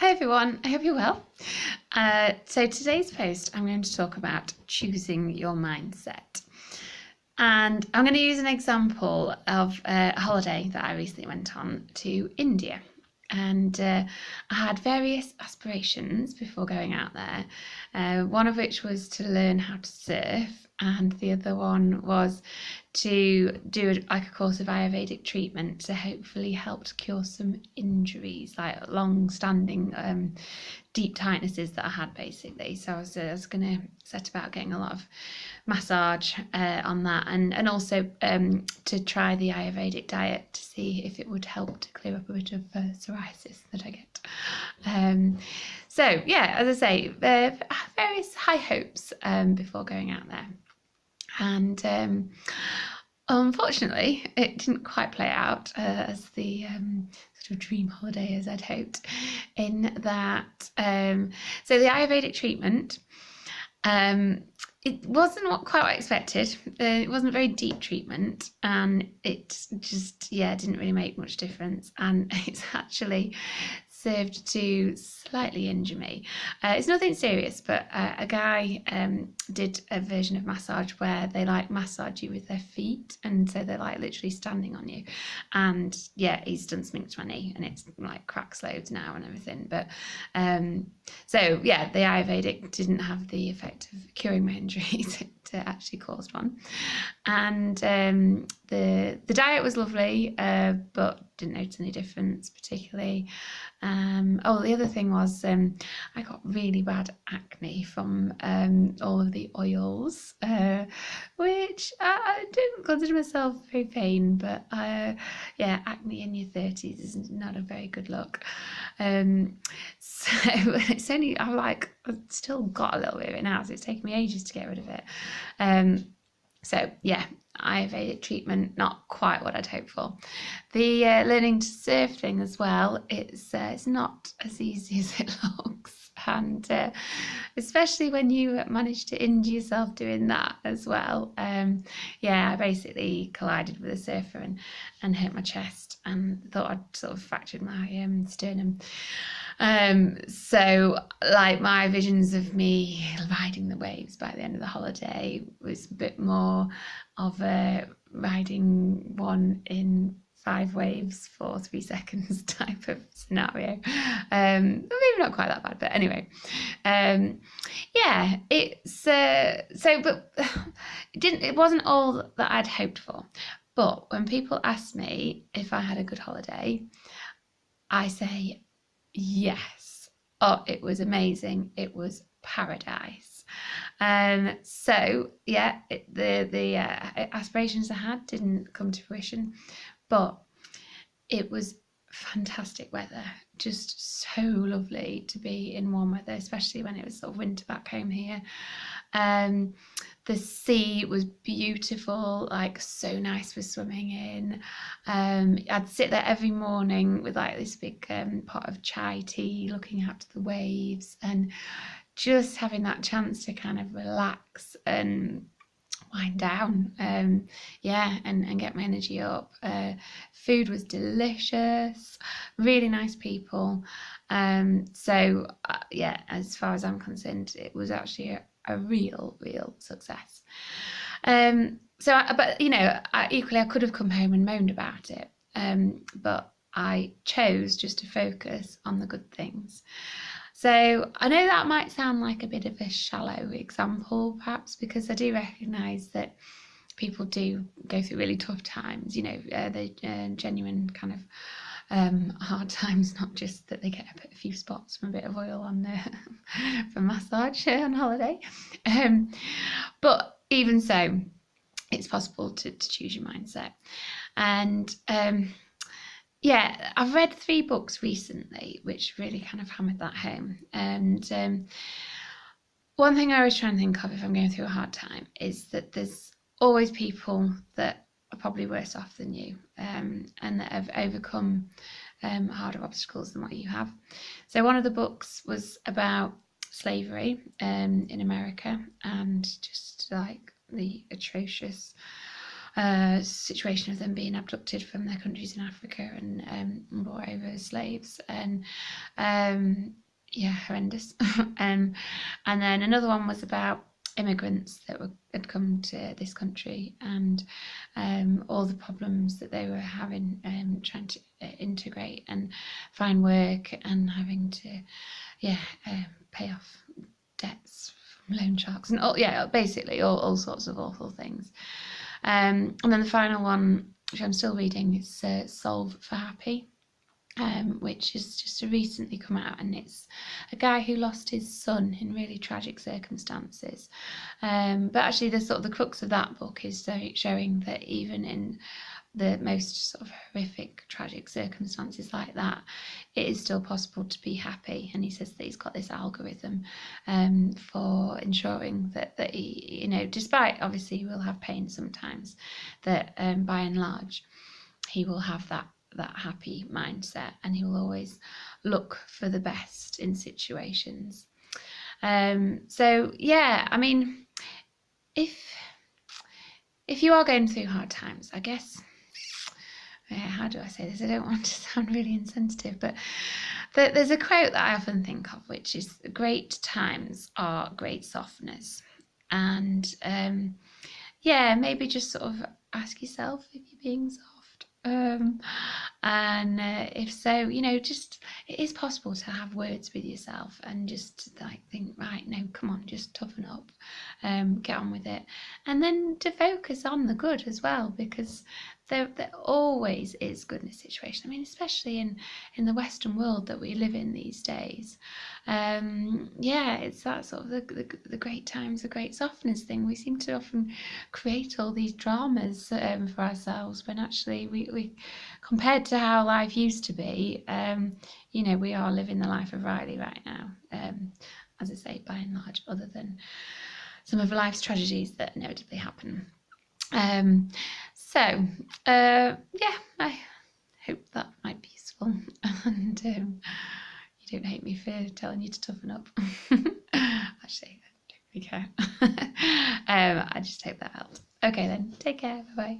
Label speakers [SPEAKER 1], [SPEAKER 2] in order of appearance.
[SPEAKER 1] Hi everyone, I hope you're well. So today's post, I'm going to talk about choosing your mindset. And I'm going to use an example of a holiday that I recently went on to India. And I had various aspirations before going out there, one of which was to learn how to surf, and the other one was to do a course of Ayurvedic treatment to hopefully help to cure some injuries, like long-standing deep tightnesses that I had basically. So I was going to set about getting a lot of massage on that, and also to try the Ayurvedic diet to see if it would help to clear up a bit of psoriasis that I get. So yeah, as I say, various high hopes before going out there. And unfortunately, it didn't quite play out as the sort of dream holiday as I'd hoped, in that, so the Ayurvedic treatment, it wasn't quite what I expected. It wasn't very deep treatment, and it just, didn't really make much difference. And it's actually served to slightly injure me. It's nothing serious, but a guy did a version of massage where they massage you with their feet, and so they're literally standing on you. And yeah, he's done something to my knee, and it's cracks loads now and everything. But so yeah, the Ayurvedic didn't have the effect of curing my injuries. It actually caused one. And the diet was lovely, but didn't notice any difference particularly. The other thing was I got really bad acne from all of the oils, which I don't consider myself very vain, but acne in your 30s is not a very good look. So it's only, I've still got a little bit of it now, so it's taken me ages to get rid of it. So yeah, Ayurvedic treatment, not quite what I'd hoped for. The learning to surf thing as well, it's not as easy as it looks, and especially when you manage to injure yourself doing that as well. I basically collided with a surfer and hurt my chest, and thought I'd sort of fractured my sternum. So my visions of me riding the waves by the end of the holiday was a bit more of a riding one in 5 waves for 3 seconds type of scenario. Maybe not quite that bad, but anyway. It's but it wasn't all that I'd hoped for. But when people ask me if I had a good holiday, I say yes. Oh, it was amazing. It was paradise. So yeah, the aspirations I had didn't come to fruition, but it was fantastic weather. Just so lovely to be in warm weather, especially when it was sort of winter back home here. The sea was beautiful, so nice for swimming in. I'd sit there every morning with this big pot of chai tea, looking out to the waves, and just having that chance to kind of relax and wind down, and get my energy up. Food was delicious, really nice people. So as far as I'm concerned, it was actually a real success. But equally I could have come home and moaned about it, but I chose just to focus on the good things. So I know that might sound like a bit of a shallow example, perhaps, because I do recognise that people do go through really tough times, the genuine kind of hard times, not just that they get a few spots from a bit of oil on for massage on holiday. But even so, it's possible to choose your mindset. And I've read 3 books recently which really kind of hammered that home. And one thing I always try and think of if I'm going through a hard time is that there's always people that are probably worse off than you, and that have overcome harder obstacles than what you have. So one of the books was about slavery in America, and just the atrocious situation of them being abducted from their countries in Africa and brought over as slaves, and yeah, horrendous. And then another one was about immigrants that had come to this country, and all the problems that they were having trying to integrate and find work, and having to pay off debts from loan sharks, and basically all sorts of awful things. And then the final one, which I'm still reading, is Solve for Happy, which has just recently come out, and it's a guy who lost his son in really tragic circumstances. But actually, the crux of that book is showing that even in the most sort of horrific, tragic circumstances like that, it is still possible to be happy. And he says that he's got this algorithm for ensuring that he, despite obviously he will have pain sometimes, that by and large he will have that happy mindset, and he will always look for the best in situations. So yeah, I mean, if you are going through hard times, I guess, how do I say this? I don't want to sound really insensitive, but there's a quote that I often think of, which is, great times are great softeners. And maybe just sort of ask yourself if you're being soft. And if so, just, it is possible to have words with yourself and just think, right, no, come on, just toughen up, get on with it, and then to focus on the good as well, because there always is good in a situation. I mean, especially in the Western world that we live in these days. It's that sort of the great times, the great softeners thing. We seem to often create all these dramas for ourselves, when actually we compared to how life used to be, we are living the life of Riley right now. As I say, by and large, other than some of life's tragedies that inevitably happen. I hope that might be useful, and you don't hate me for telling you to toughen up. Actually, I don't really care. I just hope that helped. Okay then, take care, bye bye.